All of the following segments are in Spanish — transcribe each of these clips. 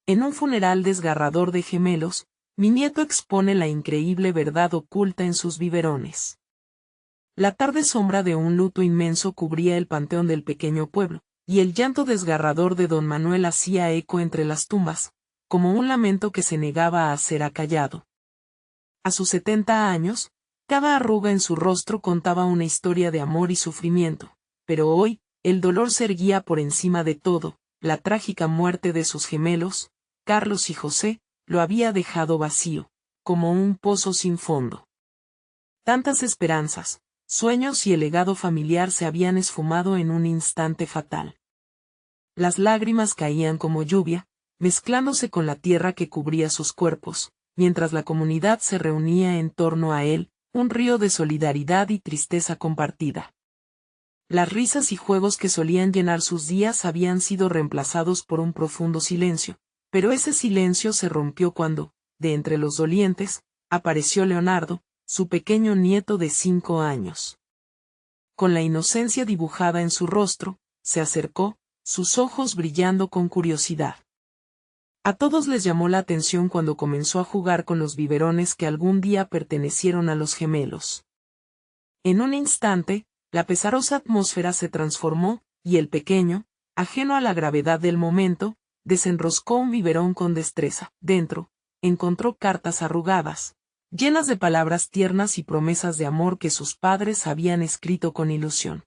En un funeral desgarrador de gemelos, mi nieto expone la increíble verdad oculta en sus biberones. La tarde sombra de un luto inmenso cubría el panteón del pequeño pueblo, y el llanto desgarrador de don Manuel hacía eco entre las tumbas, como un lamento que se negaba a ser acallado. A sus 70 años, cada arruga en su rostro contaba una historia de amor y sufrimiento, pero hoy, el dolor se erguía por encima de todo. La trágica muerte de sus gemelos, Carlos y José, lo había dejado vacío, como un pozo sin fondo. Tantas esperanzas, sueños y el legado familiar se habían esfumado en un instante fatal. Las lágrimas caían como lluvia, mezclándose con la tierra que cubría sus cuerpos, mientras la comunidad se reunía en torno a él, un río de solidaridad y tristeza compartida. Las risas y juegos que solían llenar sus días habían sido reemplazados por un profundo silencio, pero ese silencio se rompió cuando, de entre los dolientes, apareció Leonardo, su pequeño nieto de 5 años. Con la inocencia dibujada en su rostro, se acercó, sus ojos brillando con curiosidad. A todos les llamó la atención cuando comenzó a jugar con los biberones que algún día pertenecieron a los gemelos. En un instante, la pesarosa atmósfera se transformó, y el pequeño, ajeno a la gravedad del momento, desenroscó un biberón con destreza. Dentro, encontró cartas arrugadas, llenas de palabras tiernas y promesas de amor que sus padres habían escrito con ilusión.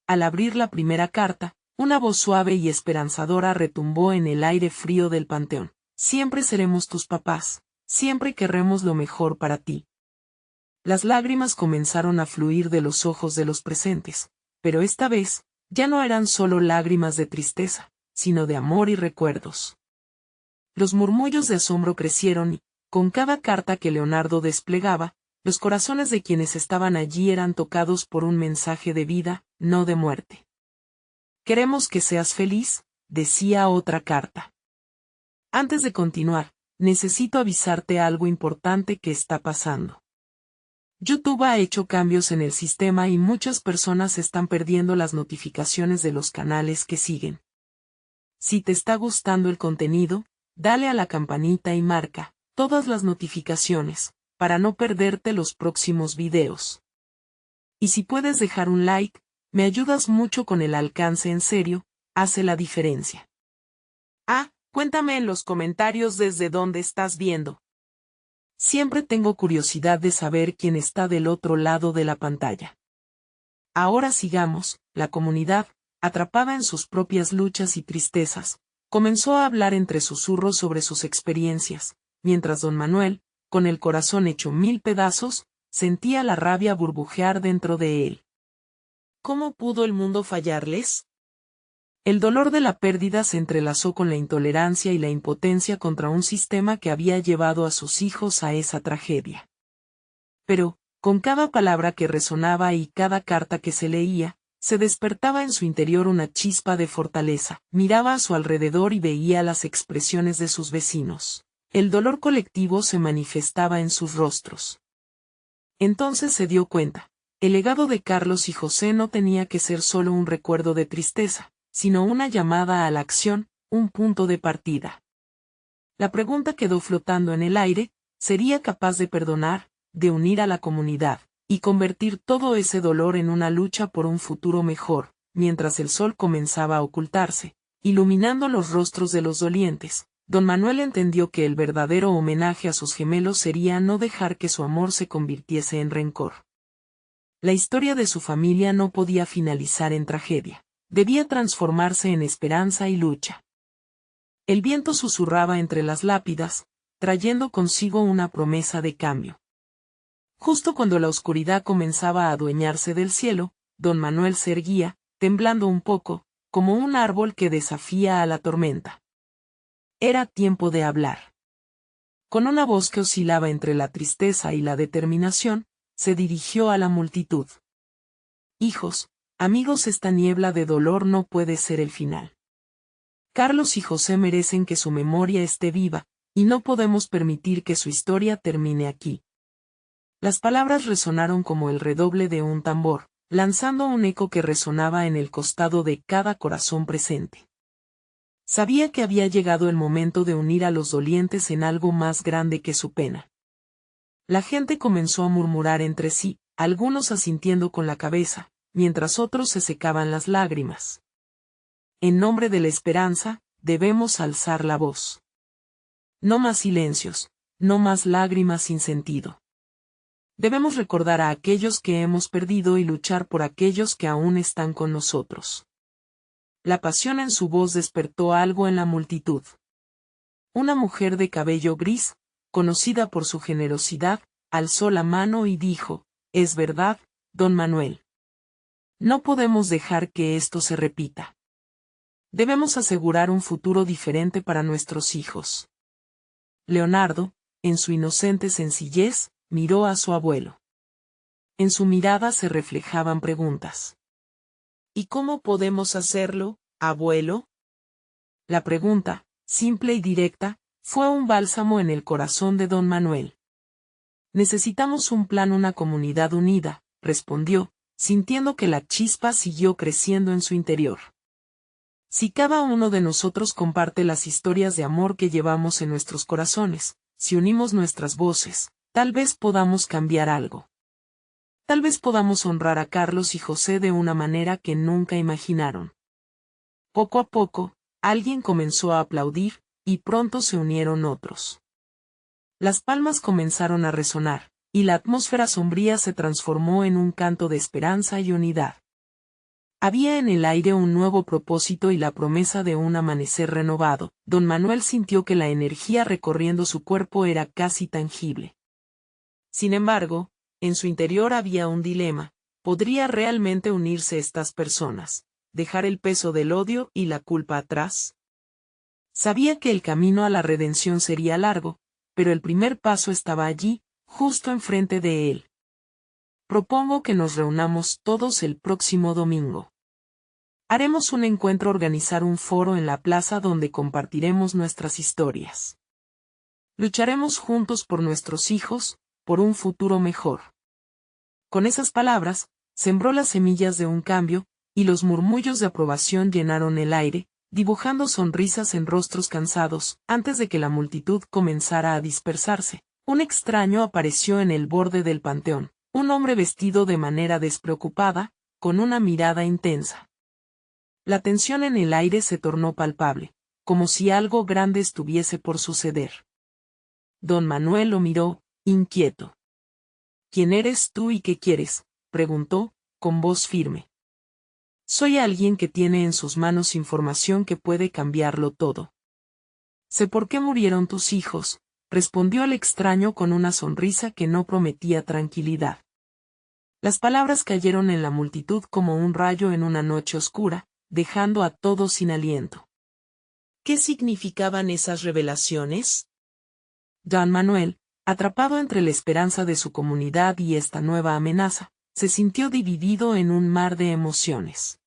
Al abrir la primera carta, una voz suave y esperanzadora retumbó en el aire frío del panteón. Siempre seremos tus papás, siempre querremos lo mejor para ti. Las lágrimas comenzaron a fluir de los ojos de los presentes, pero esta vez, ya no eran solo lágrimas de tristeza, sino de amor y recuerdos. Los murmullos de asombro crecieron y, con cada carta que Leonardo desplegaba, los corazones de quienes estaban allí eran tocados por un mensaje de vida, no de muerte. Queremos que seas feliz, decía otra carta. Antes de continuar, necesito avisarte algo importante que está pasando. YouTube ha hecho cambios en el sistema y muchas personas están perdiendo las notificaciones de los canales que siguen. Si te está gustando el contenido, dale a la campanita y marca todas las notificaciones, para no perderte los próximos videos. Y si puedes dejar un like, me ayudas mucho con el alcance, en serio, hace la diferencia. Cuéntame en los comentarios desde dónde estás viendo. Siempre tengo curiosidad de saber quién está del otro lado de la pantalla. Ahora sigamos. La comunidad, atrapada en sus propias luchas y tristezas, comenzó a hablar entre susurros sobre sus experiencias, mientras don Manuel, con el corazón hecho 1000 pedazos, sentía la rabia burbujear dentro de él. ¿Cómo pudo el mundo fallarles? El dolor de la pérdida se entrelazó con la intolerancia y la impotencia contra un sistema que había llevado a sus hijos a esa tragedia. Pero, con cada palabra que resonaba y cada carta que se leía, se despertaba en su interior una chispa de fortaleza. Miraba a su alrededor y veía las expresiones de sus vecinos. El dolor colectivo se manifestaba en sus rostros. Entonces se dio cuenta. El legado de Carlos y José no tenía que ser solo un recuerdo de tristeza, sino una llamada a la acción, un punto de partida. La pregunta quedó flotando en el aire: ¿sería capaz de perdonar, de unir a la comunidad, y convertir todo ese dolor en una lucha por un futuro mejor? Mientras el sol comenzaba a ocultarse, iluminando los rostros de los dolientes, don Manuel entendió que el verdadero homenaje a sus gemelos sería no dejar que su amor se convirtiese en rencor. La historia de su familia no podía finalizar en tragedia. Debía transformarse en esperanza y lucha. El viento susurraba entre las lápidas, trayendo consigo una promesa de cambio. Justo cuando la oscuridad comenzaba a adueñarse del cielo, don Manuel se erguía, temblando un poco, como un árbol que desafía a la tormenta. Era tiempo de hablar. Con una voz que oscilaba entre la tristeza y la determinación, se dirigió a la multitud. Hijos, amigos, esta niebla de dolor no puede ser el final. Carlos y José merecen que su memoria esté viva, y no podemos permitir que su historia termine aquí. Las palabras resonaron como el redoble de un tambor, lanzando un eco que resonaba en el costado de cada corazón presente. Sabía que había llegado el momento de unir a los dolientes en algo más grande que su pena. La gente comenzó a murmurar entre sí, algunos asintiendo con la cabeza, mientras otros se secaban las lágrimas. En nombre de la esperanza, debemos alzar la voz. No más silencios, no más lágrimas sin sentido. Debemos recordar a aquellos que hemos perdido y luchar por aquellos que aún están con nosotros. La pasión en su voz despertó algo en la multitud. Una mujer de cabello gris, conocida por su generosidad, alzó la mano y dijo: «Es verdad, don Manuel. No podemos dejar que esto se repita. Debemos asegurar un futuro diferente para nuestros hijos». Leonardo, en su inocente sencillez, miró a su abuelo. En su mirada se reflejaban preguntas. «¿Y cómo podemos hacerlo, abuelo?». La pregunta, simple y directa, fue un bálsamo en el corazón de don Manuel. «Necesitamos un plan, una comunidad unida», respondió, sintiendo que la chispa siguió creciendo en su interior. «Si cada uno de nosotros comparte las historias de amor que llevamos en nuestros corazones, si unimos nuestras voces, tal vez podamos cambiar algo. Tal vez podamos honrar a Carlos y José de una manera que nunca imaginaron». Poco a poco, alguien comenzó a aplaudir, y pronto se unieron otros. Las palmas comenzaron a resonar, y la atmósfera sombría se transformó en un canto de esperanza y unidad. Había en el aire un nuevo propósito y la promesa de un amanecer renovado. Don Manuel sintió que la energía recorriendo su cuerpo era casi tangible. Sin embargo, en su interior había un dilema: ¿podría realmente unirse estas personas, dejar el peso del odio y la culpa atrás? Sabía que el camino a la redención sería largo, pero el primer paso estaba allí, justo enfrente de él. «Propongo que nos reunamos todos el próximo domingo. Haremos un encuentro, organizar un foro en la plaza donde compartiremos nuestras historias. Lucharemos juntos por nuestros hijos, por un futuro mejor». Con esas palabras, sembró las semillas de un cambio, y los murmullos de aprobación llenaron el aire, dibujando sonrisas en rostros cansados. Antes de que la multitud comenzara a dispersarse, un extraño apareció en el borde del panteón, un hombre vestido de manera despreocupada, con una mirada intensa. La tensión en el aire se tornó palpable, como si algo grande estuviese por suceder. Don Manuel lo miró, inquieto. «¿Quién eres tú y qué quieres?», preguntó, con voz firme. «Soy alguien que tiene en sus manos información que puede cambiarlo todo». «Sé por qué murieron tus hijos», respondió el extraño con una sonrisa que no prometía tranquilidad. Las palabras cayeron en la multitud como un rayo en una noche oscura, dejando a todos sin aliento. ¿Qué significaban esas revelaciones? Don Manuel, atrapado entre la esperanza de su comunidad y esta nueva amenaza, se sintió dividido en un mar de emociones.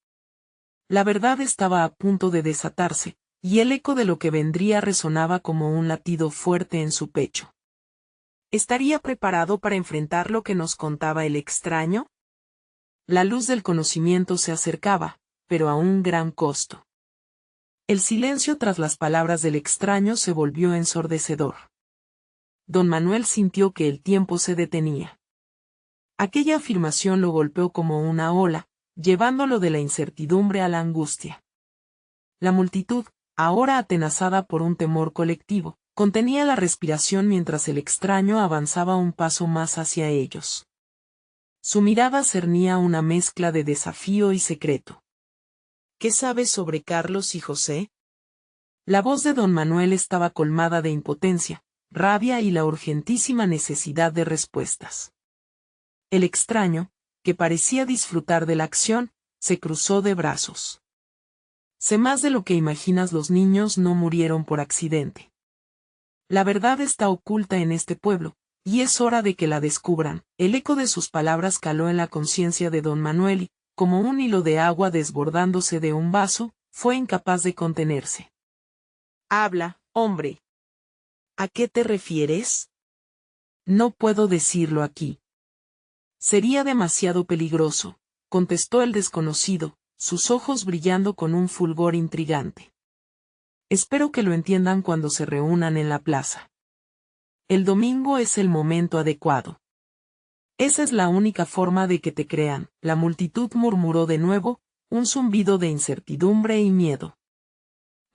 La verdad estaba a punto de desatarse, y el eco de lo que vendría resonaba como un latido fuerte en su pecho. ¿Estaría preparado para enfrentar lo que nos contaba el extraño? La luz del conocimiento se acercaba, pero a un gran costo. El silencio tras las palabras del extraño se volvió ensordecedor. Don Manuel sintió que el tiempo se detenía. Aquella afirmación lo golpeó como una ola, llevándolo de la incertidumbre a la angustia. La multitud, ahora atenazada por un temor colectivo, contenía la respiración mientras el extraño avanzaba un paso más hacia ellos. Su mirada cernía una mezcla de desafío y secreto. ¿Qué sabes sobre Carlos y José? La voz de don Manuel estaba colmada de impotencia, rabia y la urgentísima necesidad de respuestas. El extraño, que parecía disfrutar de la acción, se cruzó de brazos. Sé más de lo que imaginas, los niños no murieron por accidente. La verdad está oculta en este pueblo, y es hora de que la descubran. El eco de sus palabras caló en la conciencia de don Manuel y, como un hilo de agua desbordándose de un vaso, fue incapaz de contenerse. Habla, hombre. ¿A qué te refieres? No puedo decirlo aquí. Sería demasiado peligroso, contestó el desconocido, sus ojos brillando con un fulgor intrigante. Espero que lo entiendan cuando se reúnan en la plaza. El domingo es el momento adecuado. Esa es la única forma de que te crean. La multitud murmuró de nuevo, un zumbido de incertidumbre y miedo.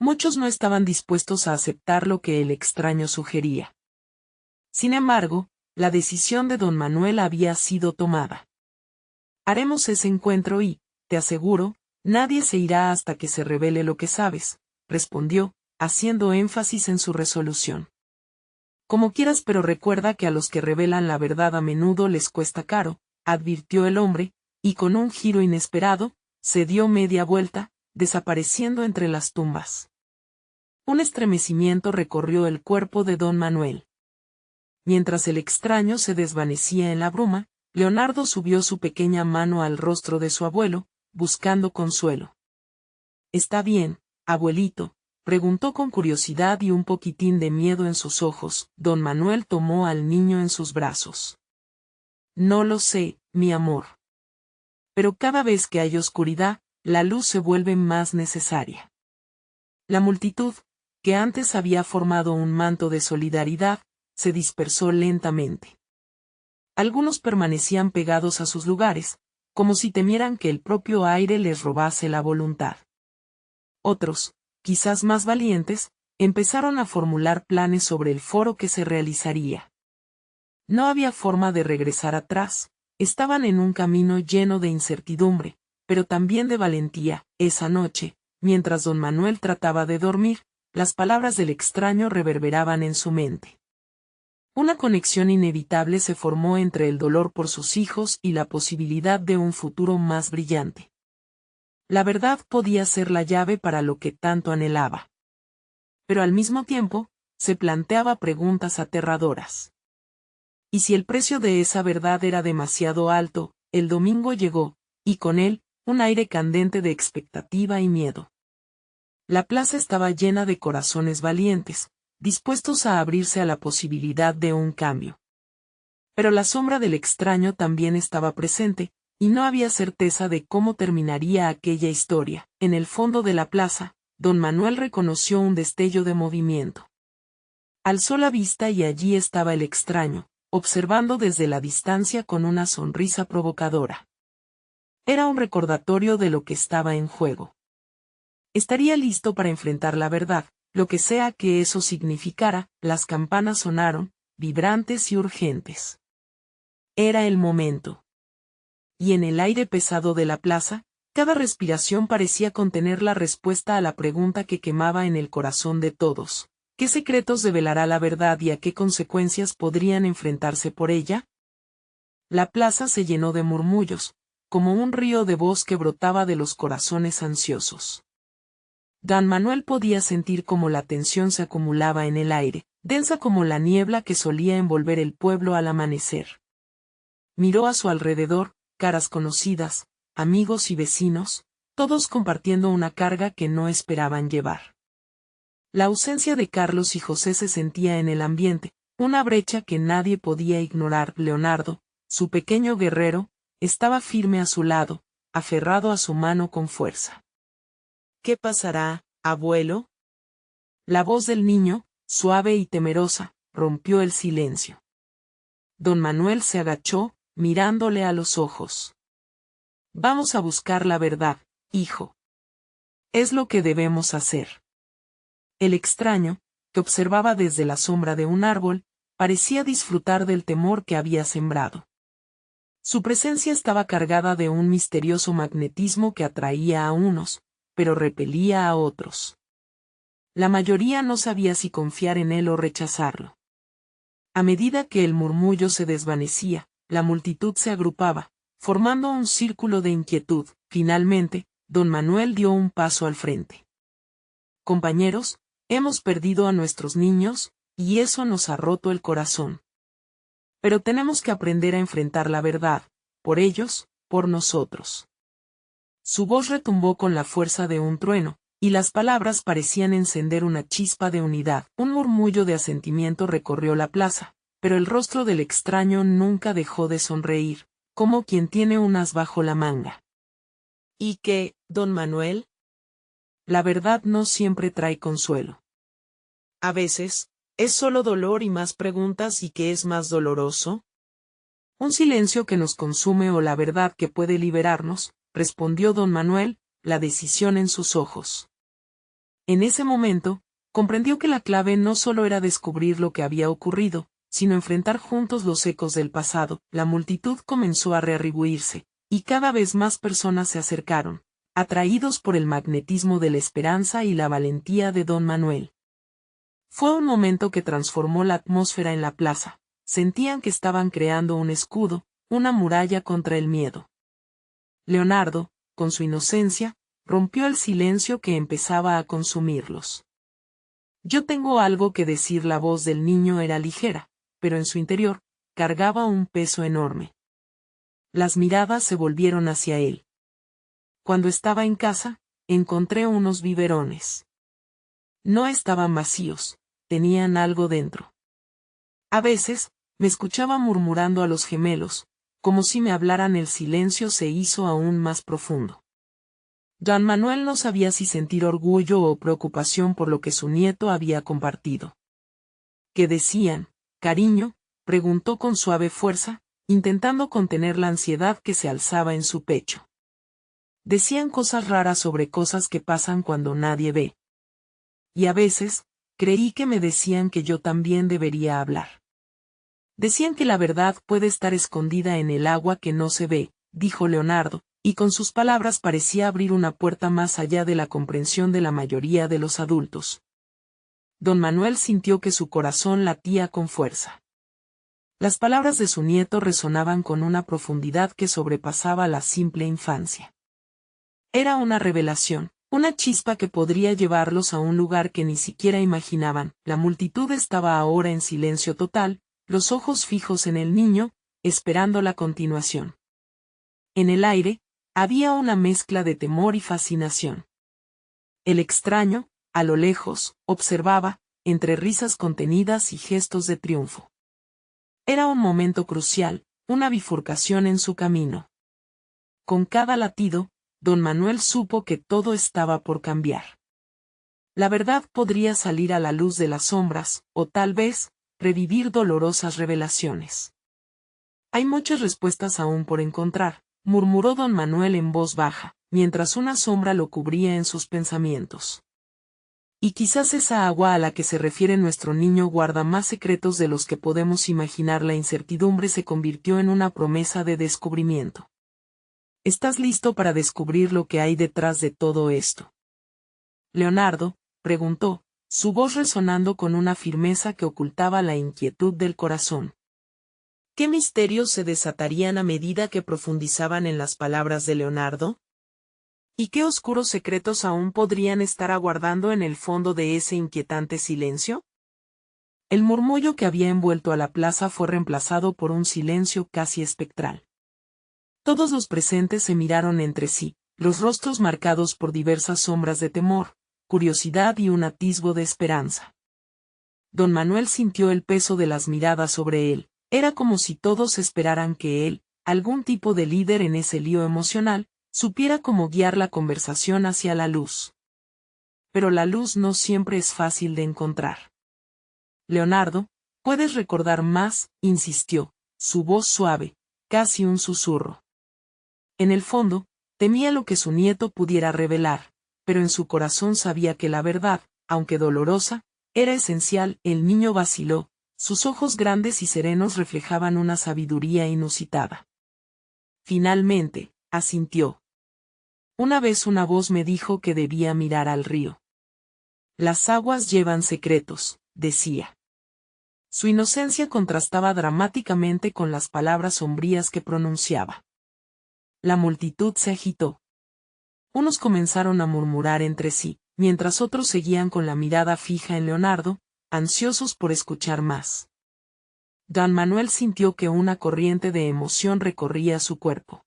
Muchos no estaban dispuestos a aceptar lo que el extraño sugería. Sin embargo, la decisión de don Manuel había sido tomada. Haremos ese encuentro y, te aseguro, nadie se irá hasta que se revele lo que sabes, respondió, haciendo énfasis en su resolución. Como quieras, pero recuerda que a los que revelan la verdad a menudo les cuesta caro, advirtió el hombre, y con un giro inesperado, se dio media vuelta, desapareciendo entre las tumbas. Un estremecimiento recorrió el cuerpo de don Manuel. Mientras el extraño se desvanecía en la bruma, Leonardo subió su pequeña mano al rostro de su abuelo, buscando consuelo. «¿Está bien, abuelito?», preguntó con curiosidad y un poquitín de miedo en sus ojos. Don Manuel tomó al niño en sus brazos. «No lo sé, mi amor. Pero cada vez que hay oscuridad, la luz se vuelve más necesaria». La multitud, que antes había formado un manto de solidaridad, se dispersó lentamente. Algunos permanecían pegados a sus lugares, como si temieran que el propio aire les robase la voluntad. Otros, quizás más valientes, empezaron a formular planes sobre el foro que se realizaría. No había forma de regresar atrás, estaban en un camino lleno de incertidumbre, pero también de valentía. Esa noche, mientras don Manuel trataba de dormir, las palabras del extraño reverberaban en su mente. Una conexión inevitable se formó entre el dolor por sus hijos y la posibilidad de un futuro más brillante. La verdad podía ser la llave para lo que tanto anhelaba. Pero al mismo tiempo, se planteaba preguntas aterradoras. ¿Y si el precio de esa verdad era demasiado alto? El domingo llegó, y con él, un aire candente de expectativa y miedo. La plaza estaba llena de corazones valientes, dispuestos a abrirse a la posibilidad de un cambio. Pero la sombra del extraño también estaba presente, y no había certeza de cómo terminaría aquella historia. En el fondo de la plaza, don Manuel reconoció un destello de movimiento. Alzó la vista y allí estaba el extraño, observando desde la distancia con una sonrisa provocadora. Era un recordatorio de lo que estaba en juego. Estaría listo para enfrentar la verdad, lo que sea que eso significara. Las campanas sonaron, vibrantes y urgentes. Era el momento. Y en el aire pesado de la plaza, cada respiración parecía contener la respuesta a la pregunta que quemaba en el corazón de todos. ¿Qué secretos develará la verdad y a qué consecuencias podrían enfrentarse por ella? La plaza se llenó de murmullos, como un río de voz que brotaba de los corazones ansiosos. Don Manuel podía sentir cómo la tensión se acumulaba en el aire, densa como la niebla que solía envolver el pueblo al amanecer. Miró a su alrededor, caras conocidas, amigos y vecinos, todos compartiendo una carga que no esperaban llevar. La ausencia de Carlos y José se sentía en el ambiente, una brecha que nadie podía ignorar. Leonardo, su pequeño guerrero, estaba firme a su lado, aferrado a su mano con fuerza. ¿Qué pasará, abuelo? La voz del niño, suave y temerosa, rompió el silencio. Don Manuel se agachó, mirándole a los ojos. Vamos a buscar la verdad, hijo. Es lo que debemos hacer. El extraño, que observaba desde la sombra de un árbol, parecía disfrutar del temor que había sembrado. Su presencia estaba cargada de un misterioso magnetismo que atraía a unos, pero repelía a otros. La mayoría no sabía si confiar en él o rechazarlo. A medida que el murmullo se desvanecía, la multitud se agrupaba, formando un círculo de inquietud. Finalmente, don Manuel dio un paso al frente. Compañeros, hemos perdido a nuestros niños, y eso nos ha roto el corazón. Pero tenemos que aprender a enfrentar la verdad, por ellos, por nosotros. Su voz retumbó con la fuerza de un trueno, y las palabras parecían encender una chispa de unidad. Un murmullo de asentimiento recorrió la plaza, pero el rostro del extraño nunca dejó de sonreír, como quien tiene un as bajo la manga. ¿Y qué, don Manuel? La verdad no siempre trae consuelo. A veces, es solo dolor y más preguntas. ¿Y qué es más doloroso? Un silencio que nos consume o la verdad que puede liberarnos, respondió don Manuel, la decisión en sus ojos. En ese momento, comprendió que la clave no solo era descubrir lo que había ocurrido, sino enfrentar juntos los ecos del pasado. La multitud comenzó a rearguirse, y cada vez más personas se acercaron, atraídos por el magnetismo de la esperanza y la valentía de don Manuel. Fue un momento que transformó la atmósfera en la plaza. Sentían que estaban creando un escudo, una muralla contra el miedo. Leonardo, con su inocencia, rompió el silencio que empezaba a consumirlos. Yo tengo algo que decir. La voz del niño era ligera, pero en su interior, cargaba un peso enorme. Las miradas se volvieron hacia él. Cuando estaba en casa, encontré unos biberones. No estaban vacíos, tenían algo dentro. A veces, me escuchaba murmurando a los gemelos, como si me hablaran. El silencio se hizo aún más profundo. Don Manuel no sabía si sentir orgullo o preocupación por lo que su nieto había compartido. ¿Qué decían, cariño?, preguntó con suave fuerza, intentando contener la ansiedad que se alzaba en su pecho. Decían cosas raras sobre cosas que pasan cuando nadie ve. Y a veces, creí que me decían que yo también debería hablar. Decían que la verdad puede estar escondida en el agua que no se ve, dijo Leonardo, y con sus palabras parecía abrir una puerta más allá de la comprensión de la mayoría de los adultos. Don Manuel sintió que su corazón latía con fuerza. Las palabras de su nieto resonaban con una profundidad que sobrepasaba la simple infancia. Era una revelación, una chispa que podría llevarlos a un lugar que ni siquiera imaginaban. La multitud estaba ahora en silencio total, los ojos fijos en el niño, esperando la continuación. En el aire, había una mezcla de temor y fascinación. El extraño, a lo lejos, observaba, entre risas contenidas y gestos de triunfo. Era un momento crucial, una bifurcación en su camino. Con cada latido, don Manuel supo que todo estaba por cambiar. La verdad podría salir a la luz de las sombras, o tal vez, revivir dolorosas revelaciones. Hay muchas respuestas aún por encontrar, murmuró don Manuel en voz baja, mientras una sombra lo cubría en sus pensamientos. Y quizás esa agua a la que se refiere nuestro niño guarda más secretos de los que podemos imaginar. La incertidumbre se convirtió en una promesa de descubrimiento. ¿Estás listo para descubrir lo que hay detrás de todo esto? Leonardo, preguntó, su voz resonando con una firmeza que ocultaba la inquietud del corazón. ¿Qué misterios se desatarían a medida que profundizaban en las palabras de Leonardo? ¿Y qué oscuros secretos aún podrían estar aguardando en el fondo de ese inquietante silencio? El murmullo que había envuelto a la plaza fue reemplazado por un silencio casi espectral. Todos los presentes se miraron entre sí, los rostros marcados por diversas sombras de temor, curiosidad y un atisbo de esperanza. Don Manuel sintió el peso de las miradas sobre él. Era como si todos esperaran que él, algún tipo de líder en ese lío emocional, supiera cómo guiar la conversación hacia la luz. Pero la luz no siempre es fácil de encontrar. Leonardo, ¿puedes recordar más?, insistió, su voz suave, casi un susurro. En el fondo, temía lo que su nieto pudiera revelar, pero en su corazón sabía que la verdad, aunque dolorosa, era esencial. El niño vaciló, sus ojos grandes y serenos reflejaban una sabiduría inusitada. Finalmente, asintió. Una vez una voz me dijo que debía mirar al río. Las aguas llevan secretos, decía. Su inocencia contrastaba dramáticamente con las palabras sombrías que pronunciaba. La multitud se agitó. Unos comenzaron a murmurar entre sí, mientras otros seguían con la mirada fija en Leonardo, ansiosos por escuchar más. Don Manuel sintió que una corriente de emoción recorría su cuerpo.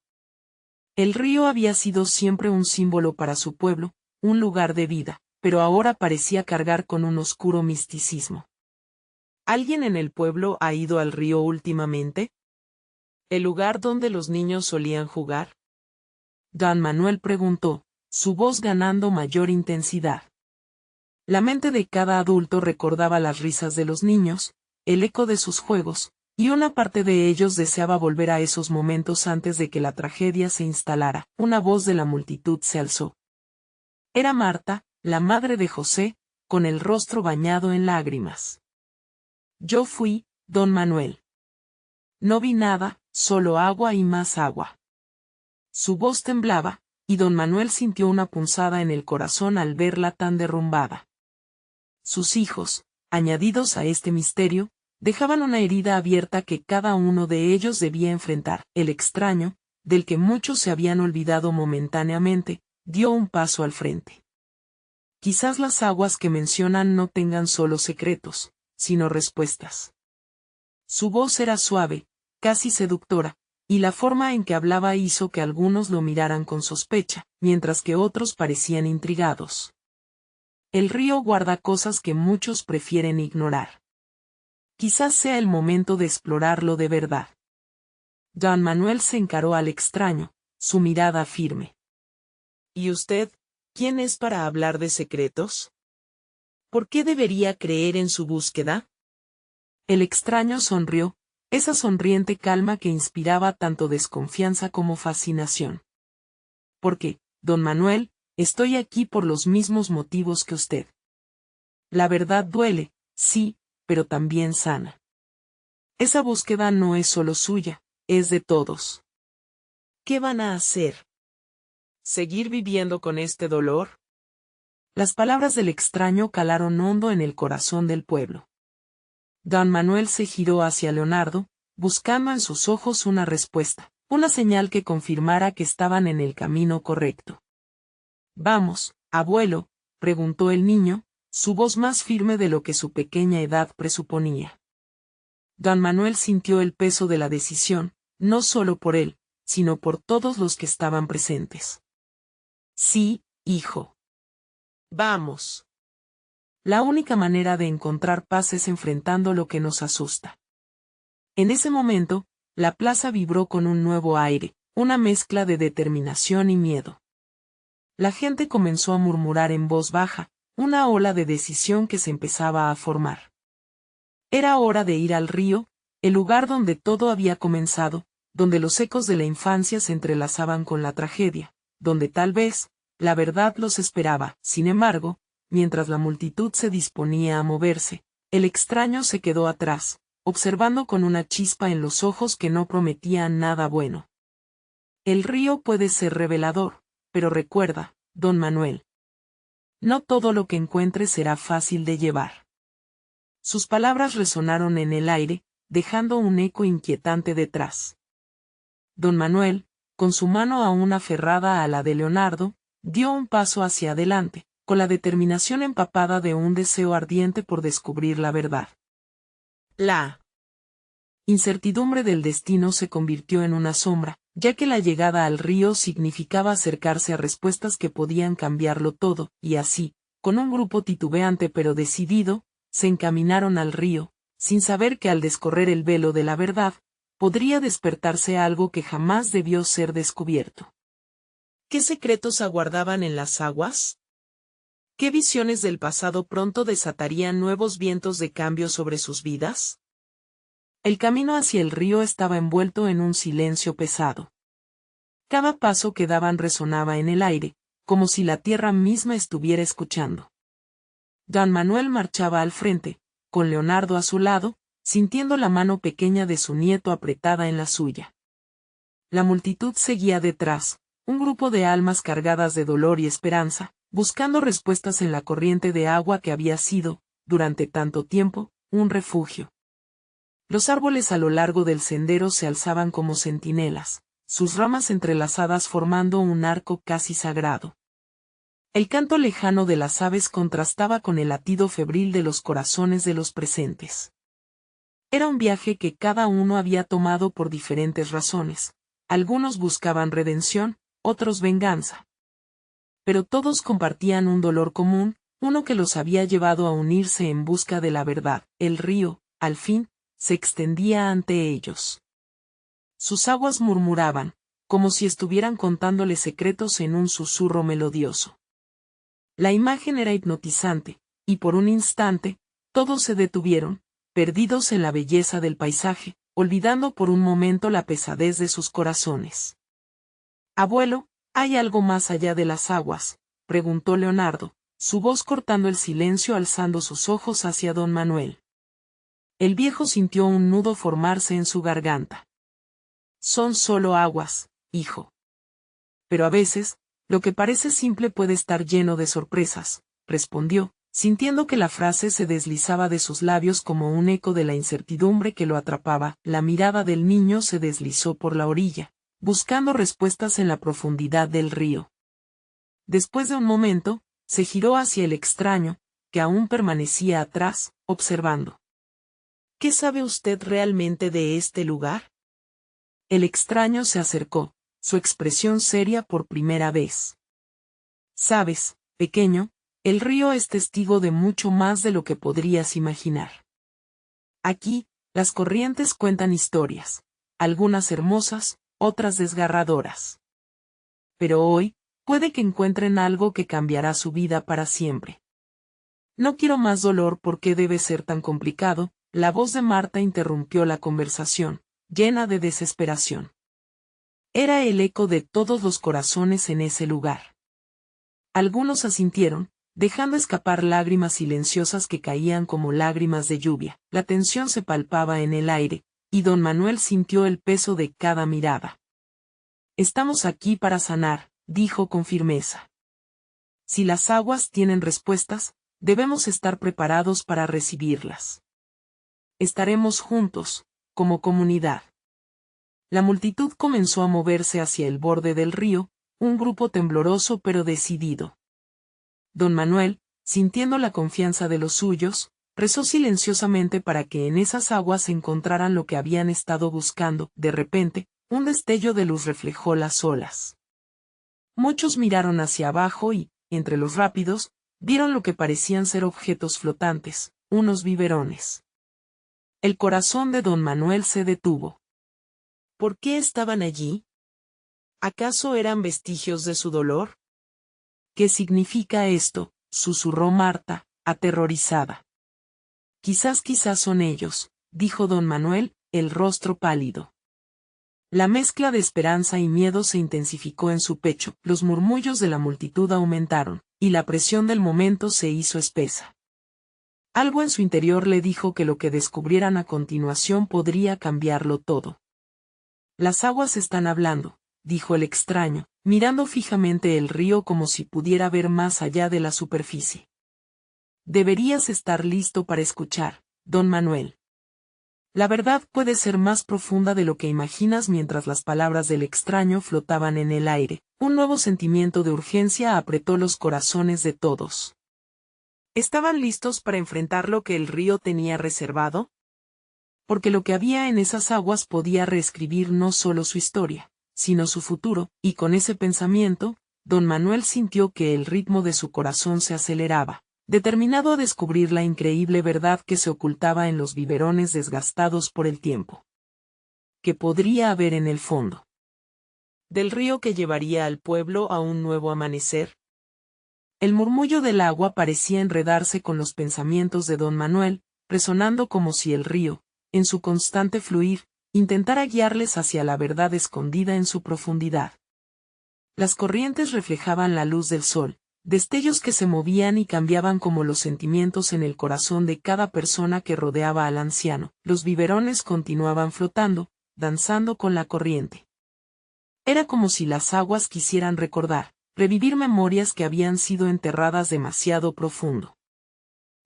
El río había sido siempre un símbolo para su pueblo, un lugar de vida, pero ahora parecía cargar con un oscuro misticismo. ¿Alguien en el pueblo ha ido al río últimamente? ¿El lugar donde los niños solían jugar? Don Manuel preguntó, su voz ganando mayor intensidad. La mente de cada adulto recordaba las risas de los niños, el eco de sus juegos, y una parte de ellos deseaba volver a esos momentos antes de que la tragedia se instalara. Una voz de la multitud se alzó. Era Marta, la madre de José, con el rostro bañado en lágrimas. Yo fui, don Manuel. No vi nada, solo agua y más agua. Su voz temblaba, y don Manuel sintió una punzada en el corazón al verla tan derrumbada. Sus hijos, añadidos a este misterio, dejaban una herida abierta que cada uno de ellos debía enfrentar. El extraño, del que muchos se habían olvidado momentáneamente, dio un paso al frente. Quizás las aguas que mencionan no tengan solo secretos, sino respuestas. Su voz era suave, casi seductora, y la forma en que hablaba hizo que algunos lo miraran con sospecha, mientras que otros parecían intrigados. El río guarda cosas que muchos prefieren ignorar. Quizás sea el momento de explorarlo de verdad. Don Manuel se encaró al extraño, su mirada firme. ¿Y usted, quién es para hablar de secretos? ¿Por qué debería creer en su búsqueda? El extraño sonrió, esa sonriente calma que inspiraba tanto desconfianza como fascinación. Porque, don Manuel, estoy aquí por los mismos motivos que usted. La verdad duele, sí, pero también sana. Esa búsqueda no es solo suya, es de todos. ¿Qué van a hacer? ¿Seguir viviendo con este dolor? Las palabras del extraño calaron hondo en el corazón del pueblo. Don Manuel se giró hacia Leonardo, buscando en sus ojos una respuesta, una señal que confirmara que estaban en el camino correcto. Vamos, abuelo, preguntó el niño, su voz más firme de lo que su pequeña edad presuponía. Don Manuel sintió el peso de la decisión, no solo por él, sino por todos los que estaban presentes. Sí, hijo. Vamos. La única manera de encontrar paz es enfrentando lo que nos asusta. En ese momento, la plaza vibró con un nuevo aire, una mezcla de determinación y miedo. La gente comenzó a murmurar en voz baja, una ola de decisión que se empezaba a formar. Era hora de ir al río, el lugar donde todo había comenzado, donde los ecos de la infancia se entrelazaban con la tragedia, donde tal vez, la verdad los esperaba. Sin embargo, mientras la multitud se disponía a moverse, el extraño se quedó atrás, observando con una chispa en los ojos que no prometían nada bueno. El río puede ser revelador, pero recuerda, don Manuel. No todo lo que encuentres será fácil de llevar. Sus palabras resonaron en el aire, dejando un eco inquietante detrás. Don Manuel, con su mano aún aferrada a la de Leonardo, dio un paso hacia adelante, con la determinación empapada de un deseo ardiente por descubrir la verdad. La incertidumbre del destino se convirtió en una sombra, ya que la llegada al río significaba acercarse a respuestas que podían cambiarlo todo, y así, con un grupo titubeante pero decidido, se encaminaron al río, sin saber que al descorrer el velo de la verdad, podría despertarse algo que jamás debió ser descubierto. ¿Qué secretos aguardaban en las aguas? ¿Qué visiones del pasado pronto desatarían nuevos vientos de cambio sobre sus vidas? El camino hacia el río estaba envuelto en un silencio pesado. Cada paso que daban resonaba en el aire, como si la tierra misma estuviera escuchando. Don Manuel marchaba al frente, con Leonardo a su lado, sintiendo la mano pequeña de su nieto apretada en la suya. La multitud seguía detrás, un grupo de almas cargadas de dolor y esperanza, buscando respuestas en la corriente de agua que había sido, durante tanto tiempo, un refugio. Los árboles a lo largo del sendero se alzaban como centinelas, sus ramas entrelazadas formando un arco casi sagrado. El canto lejano de las aves contrastaba con el latido febril de los corazones de los presentes. Era un viaje que cada uno había tomado por diferentes razones. Algunos buscaban redención, otros venganza. Pero todos compartían un dolor común, uno que los había llevado a unirse en busca de la verdad. El río, al fin, se extendía ante ellos. Sus aguas murmuraban, como si estuvieran contándole secretos en un susurro melodioso. La imagen era hipnotizante, y por un instante, todos se detuvieron, perdidos en la belleza del paisaje, olvidando por un momento la pesadez de sus corazones. «Abuelo, ¿hay algo más allá de las aguas?», preguntó Leonardo, su voz cortando el silencio alzando sus ojos hacia don Manuel. El viejo sintió un nudo formarse en su garganta. «Son solo aguas, hijo. Pero a veces, lo que parece simple puede estar lleno de sorpresas», respondió, sintiendo que la frase se deslizaba de sus labios como un eco de la incertidumbre que lo atrapaba. La mirada del niño se deslizó por la orilla, buscando respuestas en la profundidad del río. Después de un momento, se giró hacia el extraño, que aún permanecía atrás, observando. «¿Qué sabe usted realmente de este lugar?». El extraño se acercó, su expresión seria por primera vez. «Sabes, pequeño, el río es testigo de mucho más de lo que podrías imaginar. Aquí, las corrientes cuentan historias, algunas hermosas, otras desgarradoras. Pero hoy, puede que encuentren algo que cambiará su vida para siempre». «No quiero más dolor, ¿por qué debe ser tan complicado?». La voz de Marta interrumpió la conversación, llena de desesperación. Era el eco de todos los corazones en ese lugar. Algunos asintieron, dejando escapar lágrimas silenciosas que caían como lágrimas de lluvia. La tensión se palpaba en el aire, y don Manuel sintió el peso de cada mirada. «Estamos aquí para sanar», dijo con firmeza. «Si las aguas tienen respuestas, debemos estar preparados para recibirlas. Estaremos juntos, como comunidad». La multitud comenzó a moverse hacia el borde del río, un grupo tembloroso pero decidido. Don Manuel, sintiendo la confianza de los suyos, rezó silenciosamente para que en esas aguas encontraran lo que habían estado buscando. De repente, un destello de luz reflejó las olas. Muchos miraron hacia abajo y, entre los rápidos, vieron lo que parecían ser objetos flotantes, unos biberones. El corazón de don Manuel se detuvo. ¿Por qué estaban allí? ¿Acaso eran vestigios de su dolor? «¿Qué significa esto?», susurró Marta, aterrorizada. Quizás son ellos», dijo don Manuel, el rostro pálido. La mezcla de esperanza y miedo se intensificó en su pecho, los murmullos de la multitud aumentaron, y la presión del momento se hizo espesa. Algo en su interior le dijo que lo que descubrieran a continuación podría cambiarlo todo. «Las aguas están hablando», dijo el extraño, mirando fijamente el río como si pudiera ver más allá de la superficie. «Deberías estar listo para escuchar, don Manuel. La verdad puede ser más profunda de lo que imaginas». Mientras las palabras del extraño flotaban en el aire, un nuevo sentimiento de urgencia apretó los corazones de todos. ¿Estaban listos para enfrentar lo que el río tenía reservado? Porque lo que había en esas aguas podía reescribir no solo su historia, sino su futuro, y con ese pensamiento, don Manuel sintió que el ritmo de su corazón se aceleraba, determinado a descubrir la increíble verdad que se ocultaba en los biberones desgastados por el tiempo. ¿Qué podría haber en el fondo del río que llevaría al pueblo a un nuevo amanecer? El murmullo del agua parecía enredarse con los pensamientos de don Manuel, resonando como si el río, en su constante fluir, intentara guiarles hacia la verdad escondida en su profundidad. Las corrientes reflejaban la luz del sol, destellos que se movían y cambiaban como los sentimientos en el corazón de cada persona que rodeaba al anciano. Los biberones continuaban flotando, danzando con la corriente. Era como si las aguas quisieran recordar, revivir memorias que habían sido enterradas demasiado profundo.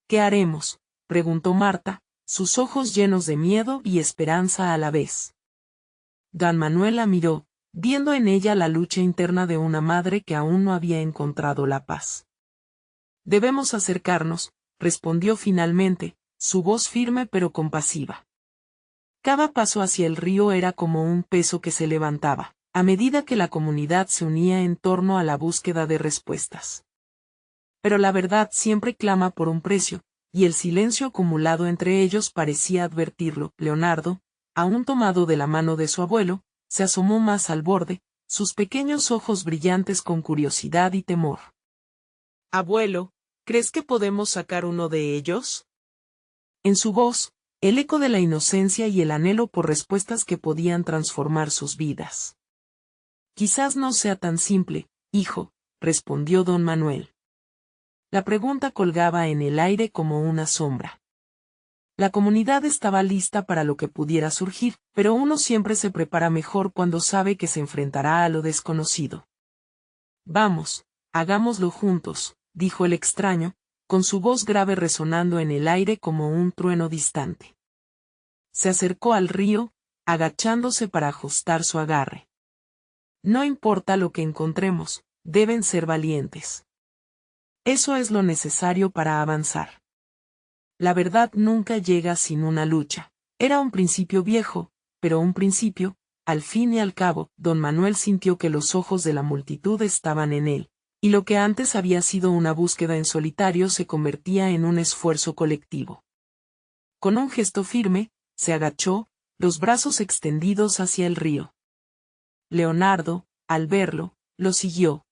«¿Qué haremos?», preguntó Marta, sus ojos llenos de miedo y esperanza a la vez. Don Manuel la miró, viendo en ella la lucha interna de una madre que aún no había encontrado la paz. «Debemos acercarnos», respondió finalmente, su voz firme pero compasiva. Cada paso hacia el río era como un peso que se levantaba, a medida que la comunidad se unía en torno a la búsqueda de respuestas. Pero la verdad siempre clama por un precio, y el silencio acumulado entre ellos parecía advertirlo. Leonardo, aún tomado de la mano de su abuelo, se asomó más al borde, sus pequeños ojos brillantes con curiosidad y temor. Abuelo, ¿crees que podemos sacar uno de ellos? En su voz, el eco de la inocencia y el anhelo por respuestas que podían transformar sus vidas. Quizás no sea tan simple, hijo, respondió don Manuel. La pregunta colgaba en el aire como una sombra. La comunidad estaba lista para lo que pudiera surgir, pero uno siempre se prepara mejor cuando sabe que se enfrentará a lo desconocido. Vamos, hagámoslo juntos, dijo el extraño, con su voz grave resonando en el aire como un trueno distante. Se acercó al río, agachándose para ajustar su agarre. No importa lo que encontremos, deben ser valientes. Eso es lo necesario para avanzar. La verdad nunca llega sin una lucha. Era un principio viejo, pero un principio. Al fin y al cabo, don Manuel sintió que los ojos de la multitud estaban en él, y lo que antes había sido una búsqueda en solitario se convertía en un esfuerzo colectivo. Con un gesto firme, se agachó, los brazos extendidos hacia el río. Leonardo, al verlo, lo siguió.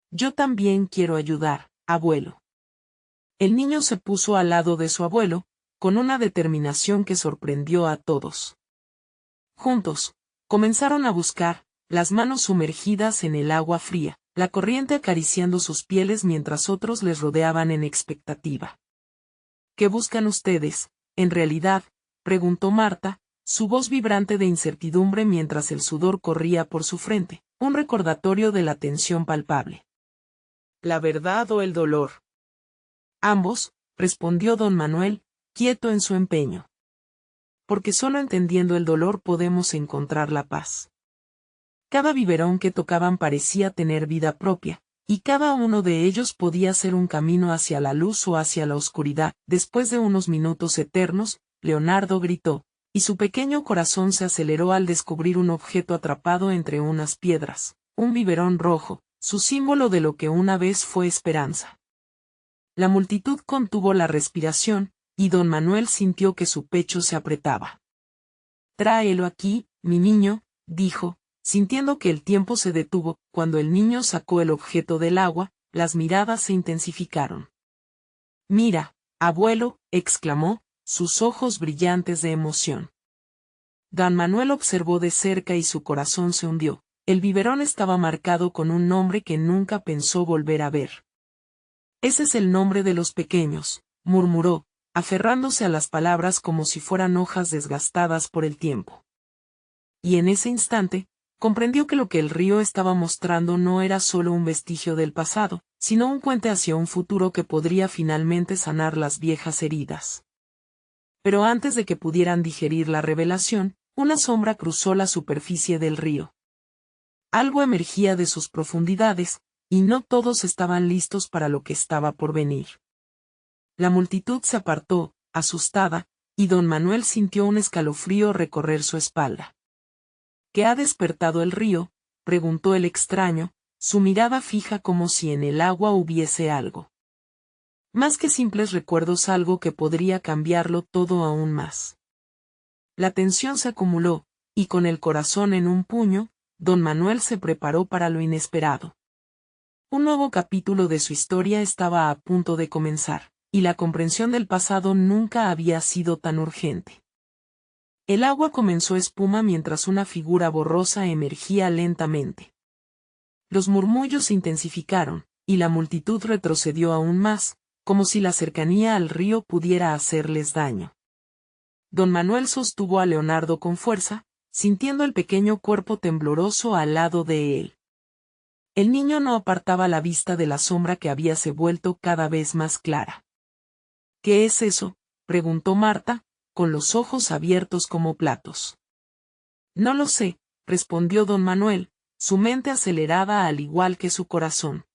Yo también quiero ayudar, abuelo. El niño se puso al lado de su abuelo, con una determinación que sorprendió a todos. Juntos, comenzaron a buscar, las manos sumergidas en el agua fría, la corriente acariciando sus pieles mientras otros les rodeaban en expectativa. ¿Qué buscan ustedes, en realidad?, preguntó Marta, su voz vibrante de incertidumbre mientras el sudor corría por su frente, un recordatorio de la tensión palpable. ¿La verdad o el dolor? Ambos, respondió don Manuel, quieto en su empeño. Porque solo entendiendo el dolor podemos encontrar la paz. Cada biberón que tocaban parecía tener vida propia, y cada uno de ellos podía ser un camino hacia la luz o hacia la oscuridad. Después de unos minutos eternos, Leonardo gritó, y su pequeño corazón se aceleró al descubrir un objeto atrapado entre unas piedras, un biberón rojo, su símbolo de lo que una vez fue esperanza. La multitud contuvo la respiración, y don Manuel sintió que su pecho se apretaba. Tráelo aquí, mi niño, dijo, sintiendo que el tiempo se detuvo. Cuando el niño sacó el objeto del agua, las miradas se intensificaron. Mira, abuelo, exclamó, sus ojos brillantes de emoción. Don Manuel observó de cerca y su corazón se hundió. El biberón estaba marcado con un nombre que nunca pensó volver a ver. Ese es el nombre de los pequeños, murmuró, aferrándose a las palabras como si fueran hojas desgastadas por el tiempo. Y en ese instante, comprendió que lo que el río estaba mostrando no era solo un vestigio del pasado, sino un puente hacia un futuro que podría finalmente sanar las viejas heridas. Pero antes de que pudieran digerir la revelación, una sombra cruzó la superficie del río. Algo emergía de sus profundidades, y no todos estaban listos para lo que estaba por venir. La multitud se apartó, asustada, y don Manuel sintió un escalofrío recorrer su espalda. ¿Qué ha despertado el río?, preguntó el extraño, su mirada fija como si en el agua hubiese algo. Más que simples recuerdos, algo que podría cambiarlo todo aún más. La tensión se acumuló, y con el corazón en un puño, don Manuel se preparó para lo inesperado. Un nuevo capítulo de su historia estaba a punto de comenzar, y la comprensión del pasado nunca había sido tan urgente. El agua comenzó espuma mientras una figura borrosa emergía lentamente. Los murmullos se intensificaron, y la multitud retrocedió aún más, como si la cercanía al río pudiera hacerles daño. Don Manuel sostuvo a Leonardo con fuerza, sintiendo el pequeño cuerpo tembloroso al lado de él. El niño no apartaba la vista de la sombra que habíase vuelto cada vez más clara. ¿Qué es eso?, preguntó Marta, con los ojos abiertos como platos. No lo sé, respondió don Manuel, su mente acelerada al igual que su corazón.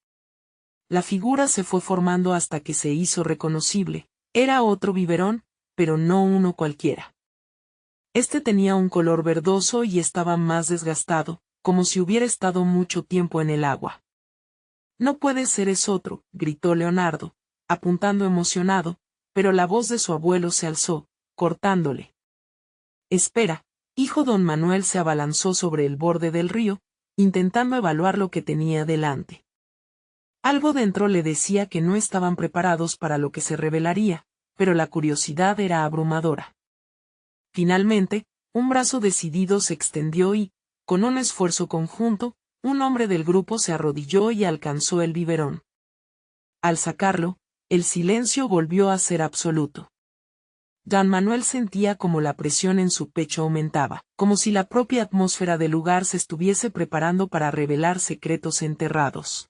La figura se fue formando hasta que se hizo reconocible. Era otro biberón, pero no uno cualquiera. Este tenía un color verdoso y estaba más desgastado, como si hubiera estado mucho tiempo en el agua. No puede ser, es otro, gritó Leonardo, apuntando emocionado, pero la voz de su abuelo se alzó, cortándole. Espera, hijo. Don Manuel se abalanzó sobre el borde del río, intentando evaluar lo que tenía delante. Algo dentro le decía que no estaban preparados para lo que se revelaría, pero la curiosidad era abrumadora. Finalmente, un brazo decidido se extendió y, con un esfuerzo conjunto, un hombre del grupo se arrodilló y alcanzó el biberón. Al sacarlo, el silencio volvió a ser absoluto. Don Manuel sentía como la presión en su pecho aumentaba, como si la propia atmósfera del lugar se estuviese preparando para revelar secretos enterrados.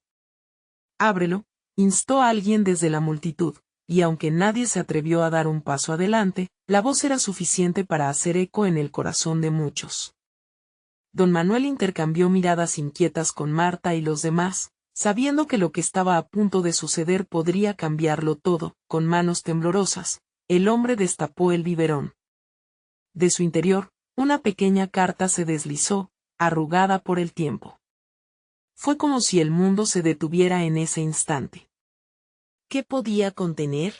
«Ábrelo», instó a alguien desde la multitud, y aunque nadie se atrevió a dar un paso adelante, la voz era suficiente para hacer eco en el corazón de muchos. Don Manuel intercambió miradas inquietas con Marta y los demás, sabiendo que lo que estaba a punto de suceder podría cambiarlo todo. Con manos temblorosas, el hombre destapó el biberón. De su interior, una pequeña carta se deslizó, arrugada por el tiempo. Fue como si el mundo se detuviera en ese instante. ¿Qué podía contener?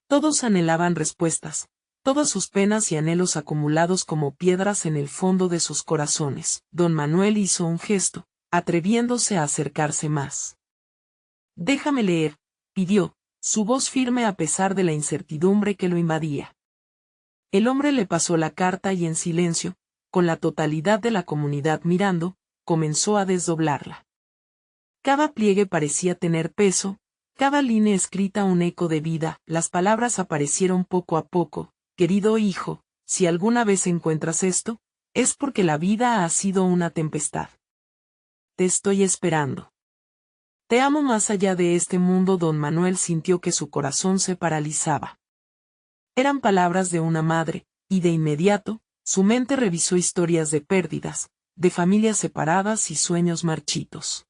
Todos anhelaban respuestas, todas sus penas y anhelos acumulados como piedras en el fondo de sus corazones. Don Manuel hizo un gesto, atreviéndose a acercarse más. «Déjame leer», pidió, su voz firme a pesar de la incertidumbre que lo invadía. El hombre le pasó la carta y en silencio, con la totalidad de la comunidad mirando, comenzó a desdoblarla. Cada pliegue parecía tener peso, cada línea escrita un eco de vida. Las palabras aparecieron poco a poco. «Querido hijo, si alguna vez encuentras esto, es porque la vida ha sido una tempestad. Te estoy esperando. Te amo más allá de este mundo». Don Manuel sintió que su corazón se paralizaba. Eran palabras de una madre, y de inmediato, su mente revisó historias de pérdidas, de familias separadas y sueños marchitos.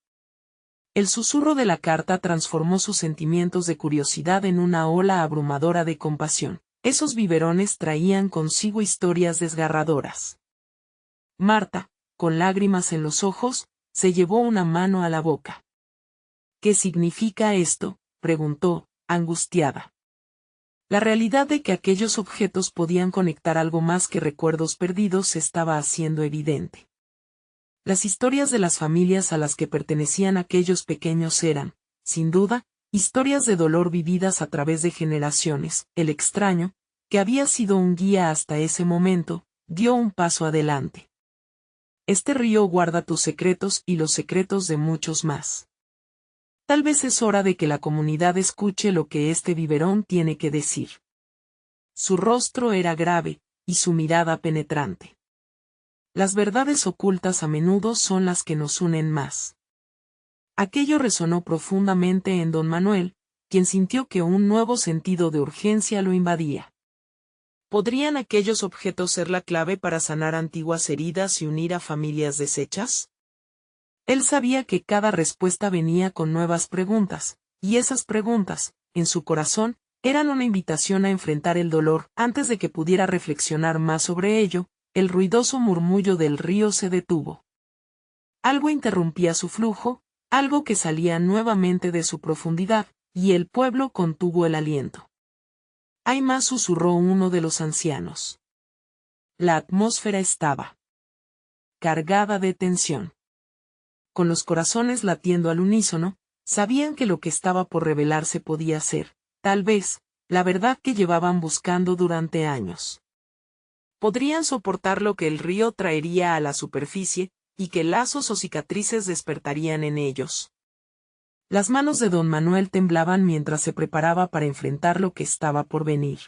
El susurro de la carta transformó sus sentimientos de curiosidad en una ola abrumadora de compasión. Esos biberones traían consigo historias desgarradoras. Marta, con lágrimas en los ojos, se llevó una mano a la boca. «¿Qué significa esto?», preguntó, angustiada. La realidad de que aquellos objetos podían conectar algo más que recuerdos perdidos se estaba haciendo evidente. Las historias de las familias a las que pertenecían aquellos pequeños eran, sin duda, historias de dolor vividas a través de generaciones. El extraño, que había sido un guía hasta ese momento, dio un paso adelante. «Este río guarda tus secretos y los secretos de muchos más. Tal vez es hora de que la comunidad escuche lo que este biberón tiene que decir». Su rostro era grave, y su mirada penetrante. Las verdades ocultas a menudo son las que nos unen más. Aquello resonó profundamente en don Manuel, quien sintió que un nuevo sentido de urgencia lo invadía. ¿Podrían aquellos objetos ser la clave para sanar antiguas heridas y unir a familias deshechas? Él sabía que cada respuesta venía con nuevas preguntas, y esas preguntas, en su corazón, eran una invitación a enfrentar el dolor. Antes de que pudiera reflexionar más sobre ello, el ruidoso murmullo del río se detuvo. Algo interrumpía su flujo, algo que salía nuevamente de su profundidad, y el pueblo contuvo el aliento. «Hay más», susurró uno de los ancianos. La atmósfera estaba cargada de tensión. Con los corazones latiendo al unísono, sabían que lo que estaba por revelarse podía ser, tal vez, la verdad que llevaban buscando durante años. Podrían soportar lo que el río traería a la superficie, y que lazos o cicatrices despertarían en ellos. Las manos de don Manuel temblaban mientras se preparaba para enfrentar lo que estaba por venir.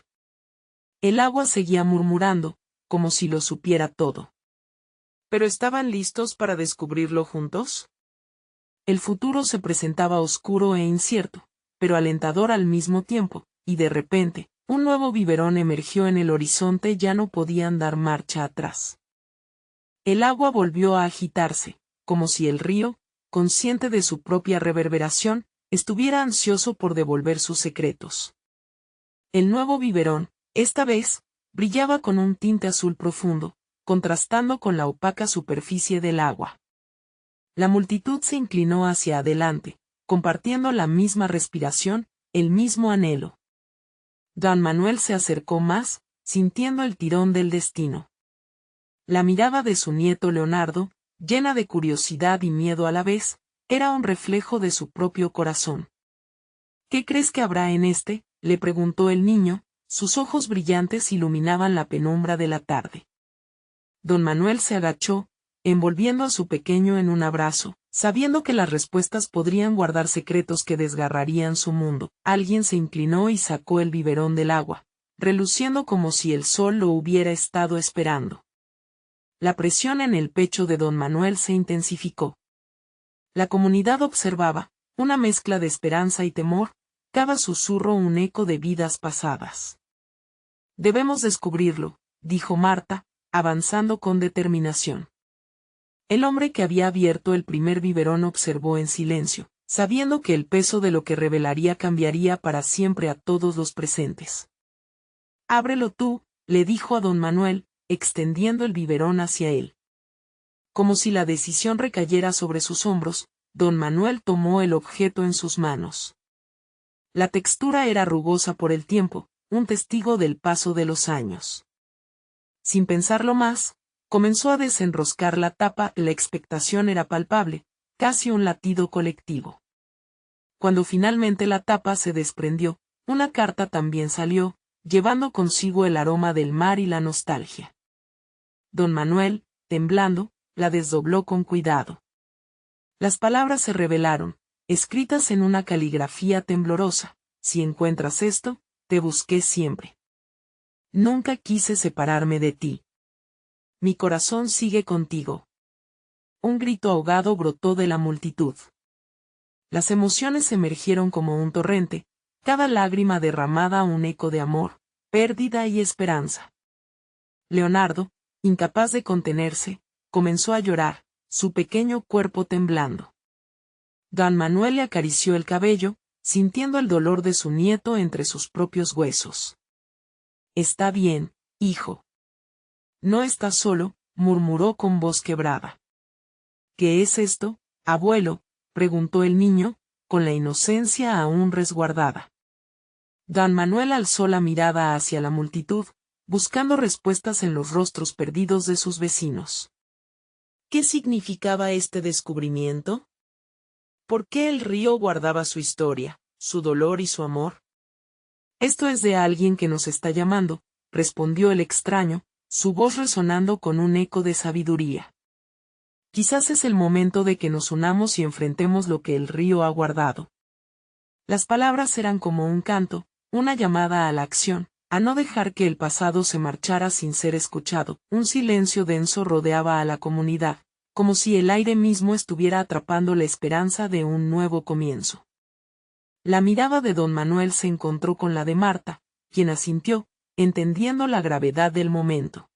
El agua seguía murmurando, como si lo supiera todo. ¿Pero estaban listos para descubrirlo juntos? El futuro se presentaba oscuro e incierto, pero alentador al mismo tiempo, y de repente, un nuevo biberón emergió en el horizonte. Ya no podían dar marcha atrás. El agua volvió a agitarse, como si el río, consciente de su propia reverberación, estuviera ansioso por devolver sus secretos. El nuevo biberón, esta vez, brillaba con un tinte azul profundo, contrastando con la opaca superficie del agua. La multitud se inclinó hacia adelante, compartiendo la misma respiración, el mismo anhelo. Don Manuel se acercó más, sintiendo el tirón del destino. La mirada de su nieto Leonardo, llena de curiosidad y miedo a la vez, era un reflejo de su propio corazón. ¿Qué crees que habrá en este?, le preguntó el niño, sus ojos brillantes iluminaban la penumbra de la tarde. Don Manuel se agachó, envolviendo a su pequeño en un abrazo, sabiendo que las respuestas podrían guardar secretos que desgarrarían su mundo. Alguien se inclinó y sacó el biberón del agua, reluciendo como si el sol lo hubiera estado esperando. La presión en el pecho de don Manuel se intensificó. La comunidad observaba, una mezcla de esperanza y temor, cada susurro un eco de vidas pasadas. Debemos descubrirlo, dijo Marta, avanzando con determinación. El hombre que había abierto el primer biberón observó en silencio, sabiendo que el peso de lo que revelaría cambiaría para siempre a todos los presentes. Ábrelo tú, le dijo a don Manuel, extendiendo el biberón hacia él. Como si la decisión recayera sobre sus hombros, don Manuel tomó el objeto en sus manos. La textura era rugosa por el tiempo, un testigo del paso de los años. Sin pensarlo más, comenzó a desenroscar la tapa, la expectación era palpable, casi un latido colectivo. Cuando finalmente la tapa se desprendió, una carta también salió, llevando consigo el aroma del mar y la nostalgia. Don Manuel, temblando, la desdobló con cuidado. Las palabras se revelaron, escritas en una caligrafía temblorosa: si encuentras esto, te busqué siempre. Nunca quise separarme de ti. Mi corazón sigue contigo. Un grito ahogado brotó de la multitud. Las emociones emergieron como un torrente, cada lágrima derramada un eco de amor, pérdida y esperanza. Leonardo, incapaz de contenerse, comenzó a llorar, su pequeño cuerpo temblando. Don Manuel le acarició el cabello, sintiendo el dolor de su nieto entre sus propios huesos. Está bien, hijo. No estás solo, murmuró con voz quebrada. ¿Qué es esto, abuelo?, preguntó el niño, con la inocencia aún resguardada. Don Manuel alzó la mirada hacia la multitud, buscando respuestas en los rostros perdidos de sus vecinos. ¿Qué significaba este descubrimiento? ¿Por qué el río guardaba su historia, su dolor y su amor? Esto es de alguien que nos está llamando, respondió el extraño, su voz resonando con un eco de sabiduría. Quizás es el momento de que nos unamos y enfrentemos lo que el río ha guardado. Las palabras eran como un canto, una llamada a la acción, a no dejar que el pasado se marchara sin ser escuchado. Un silencio denso rodeaba a la comunidad, como si el aire mismo estuviera atrapando la esperanza de un nuevo comienzo. La mirada de don Manuel se encontró con la de Marta, quien asintió, entendiendo la gravedad del momento.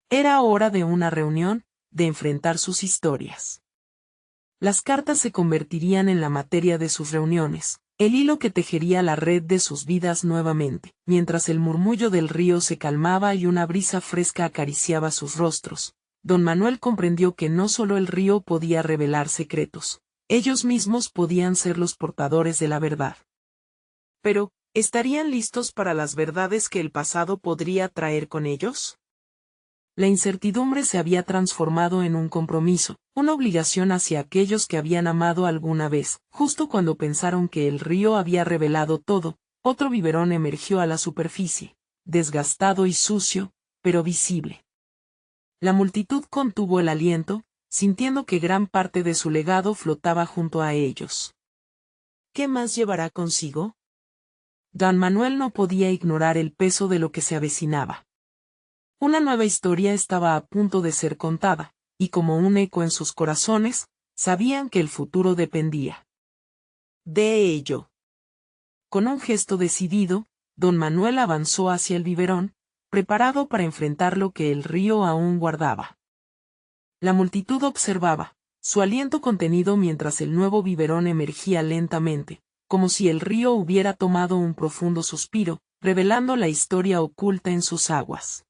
Era hora de una reunión, de enfrentar sus historias. Las cartas se convertirían en la materia de sus reuniones, el hilo que tejería la red de sus vidas nuevamente, mientras el murmullo del río se calmaba y una brisa fresca acariciaba sus rostros. Don Manuel comprendió que no solo el río podía revelar secretos, ellos mismos podían ser los portadores de la verdad. Pero, ¿estarían listos para las verdades que el pasado podría traer con ellos? La incertidumbre se había transformado en un compromiso, una obligación hacia aquellos que habían amado alguna vez. Justo cuando pensaron que el río había revelado todo, otro biberón emergió a la superficie, desgastado y sucio, pero visible. La multitud contuvo el aliento, sintiendo que gran parte de su legado flotaba junto a ellos. ¿Qué más llevará consigo? Don Manuel no podía ignorar el peso de lo que se avecinaba. Una nueva historia estaba a punto de ser contada, y como un eco en sus corazones, sabían que el futuro dependía de ello. Con un gesto decidido, don Manuel avanzó hacia el biberón, preparado para enfrentar lo que el río aún guardaba. La multitud observaba, su aliento contenido mientras el nuevo biberón emergía lentamente, como si el río hubiera tomado un profundo suspiro, revelando la historia oculta en sus aguas.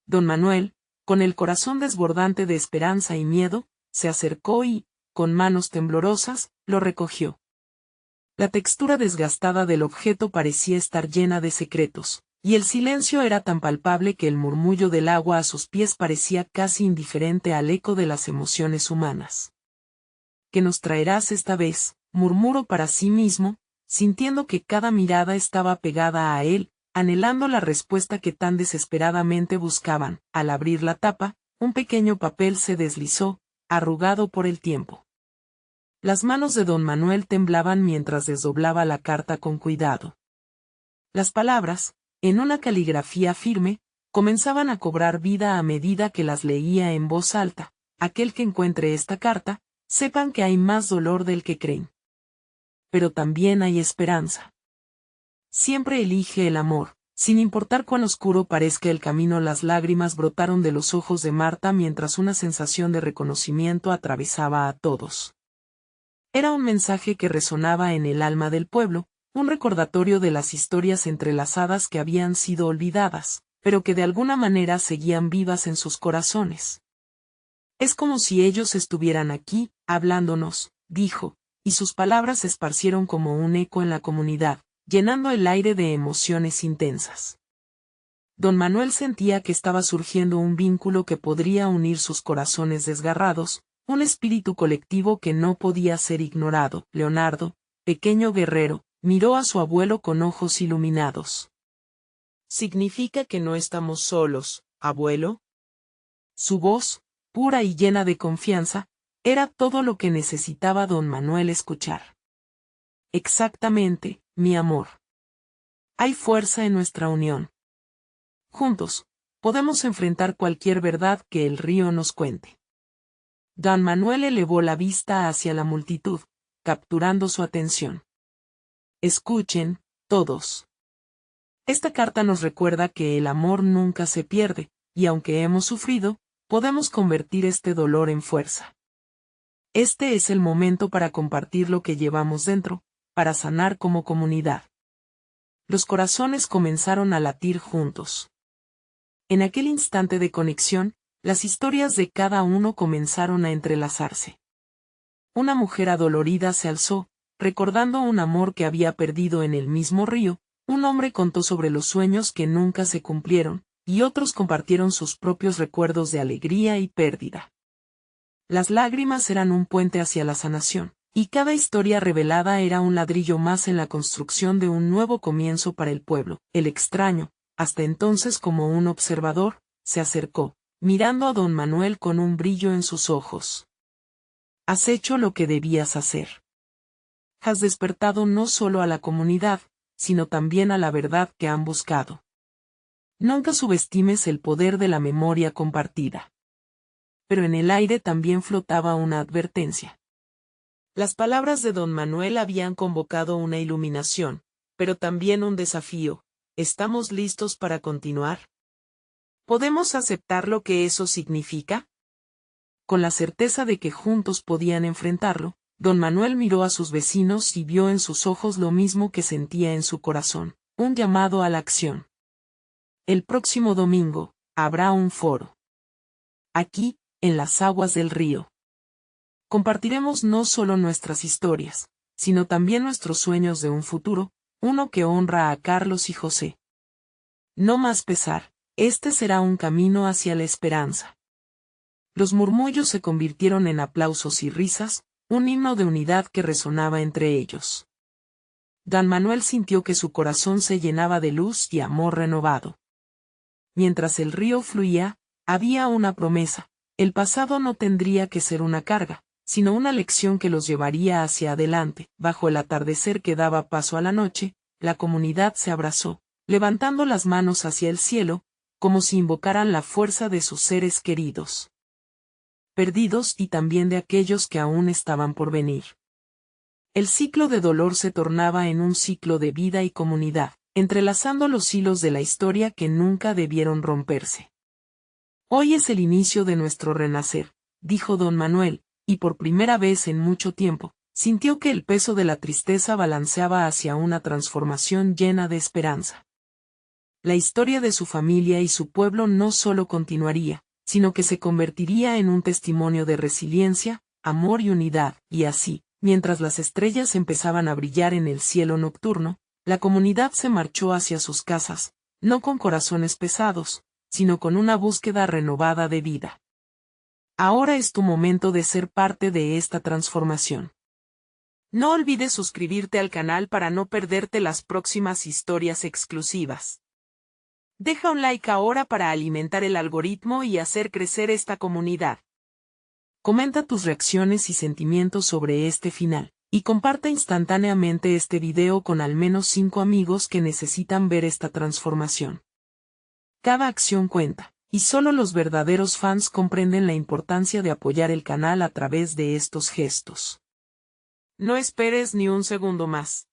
Don Manuel, con el corazón desbordante de esperanza y miedo, se acercó y, con manos temblorosas, lo recogió. La textura desgastada del objeto parecía estar llena de secretos, y el silencio era tan palpable que el murmullo del agua a sus pies parecía casi indiferente al eco de las emociones humanas. ¿Qué nos traerás esta vez?, murmuró para sí mismo, sintiendo que cada mirada estaba pegada a él, anhelando la respuesta que tan desesperadamente buscaban. Al abrir la tapa, un pequeño papel se deslizó, arrugado por el tiempo. Las manos de don Manuel temblaban mientras desdoblaba la carta con cuidado. Las palabras, en una caligrafía firme, comenzaban a cobrar vida a medida que las leía en voz alta. Aquel que encuentre esta carta, sepan que hay más dolor del que creen. Pero también hay esperanza. Siempre elige el amor, sin importar cuán oscuro parezca el camino. Las lágrimas brotaron de los ojos de Marta mientras una sensación de reconocimiento atravesaba a todos. Era un mensaje que resonaba en el alma del pueblo, un recordatorio de las historias entrelazadas que habían sido olvidadas, pero que de alguna manera seguían vivas en sus corazones. Es como si ellos estuvieran aquí, hablándonos, dijo, y sus palabras se esparcieron como un eco en la comunidad, llenando el aire de emociones intensas. Don Manuel sentía que estaba surgiendo un vínculo que podría unir sus corazones desgarrados, un espíritu colectivo que no podía ser ignorado. Leonardo, pequeño guerrero, miró a su abuelo con ojos iluminados. ¿Significa que no estamos solos, abuelo? Su voz, pura y llena de confianza, era todo lo que necesitaba don Manuel escuchar. Exactamente, mi amor. Hay fuerza en nuestra unión. Juntos, podemos enfrentar cualquier verdad que el río nos cuente. Don Manuel elevó la vista hacia la multitud, capturando su atención. Escuchen, todos. Esta carta nos recuerda que el amor nunca se pierde, y aunque hemos sufrido, podemos convertir este dolor en fuerza. Este es el momento para compartir lo que llevamos dentro, para sanar como comunidad. Los corazones comenzaron a latir juntos. En aquel instante de conexión, las historias de cada uno comenzaron a entrelazarse. Una mujer adolorida se alzó, recordando un amor que había perdido en el mismo río. Un hombre contó sobre los sueños que nunca se cumplieron, y otros compartieron sus propios recuerdos de alegría y pérdida. Las lágrimas eran un puente hacia la sanación, y cada historia revelada era un ladrillo más en la construcción de un nuevo comienzo para el pueblo. El extraño, hasta entonces como un observador, se acercó, mirando a don Manuel con un brillo en sus ojos. Has hecho lo que debías hacer. Has despertado no solo a la comunidad, sino también a la verdad que han buscado. Nunca subestimes el poder de la memoria compartida. Pero en el aire también flotaba una advertencia. Las palabras de don Manuel habían convocado una iluminación, pero también un desafío. ¿Estamos listos para continuar? ¿Podemos aceptar lo que eso significa? Con la certeza de que juntos podían enfrentarlo, don Manuel miró a sus vecinos y vio en sus ojos lo mismo que sentía en su corazón, un llamado a la acción. El próximo domingo, habrá un foro. Aquí, en las aguas del río. Compartiremos no solo nuestras historias, sino también nuestros sueños de un futuro, uno que honra a Carlos y José. No más pesar, este será un camino hacia la esperanza. Los murmullos se convirtieron en aplausos y risas, un himno de unidad que resonaba entre ellos. Don Manuel sintió que su corazón se llenaba de luz y amor renovado. Mientras el río fluía, había una promesa: el pasado no tendría que ser una carga, sino una lección que los llevaría hacia adelante. Bajo el atardecer que daba paso a la noche, la comunidad se abrazó, levantando las manos hacia el cielo, como si invocaran la fuerza de sus seres queridos. Perdidos y también de aquellos que aún estaban por venir. El ciclo de dolor se tornaba en un ciclo de vida y comunidad, entrelazando los hilos de la historia que nunca debieron romperse. Hoy es el inicio de nuestro renacer, dijo don Manuel, y por primera vez en mucho tiempo, sintió que el peso de la tristeza balanceaba hacia una transformación llena de esperanza. La historia de su familia y su pueblo no solo continuaría, sino que se convertiría en un testimonio de resiliencia, amor y unidad, y así, mientras las estrellas empezaban a brillar en el cielo nocturno, la comunidad se marchó hacia sus casas, no con corazones pesados, sino con una búsqueda renovada de vida. Ahora es tu momento de ser parte de esta transformación. No olvides suscribirte al canal para no perderte las próximas historias exclusivas. Deja un like ahora para alimentar el algoritmo y hacer crecer esta comunidad. Comenta tus reacciones y sentimientos sobre este final, y comparte instantáneamente este video con al menos 5 amigos que necesitan ver esta transformación. Cada acción cuenta, y solo los verdaderos fans comprenden la importancia de apoyar el canal a través de estos gestos. No esperes ni un segundo más.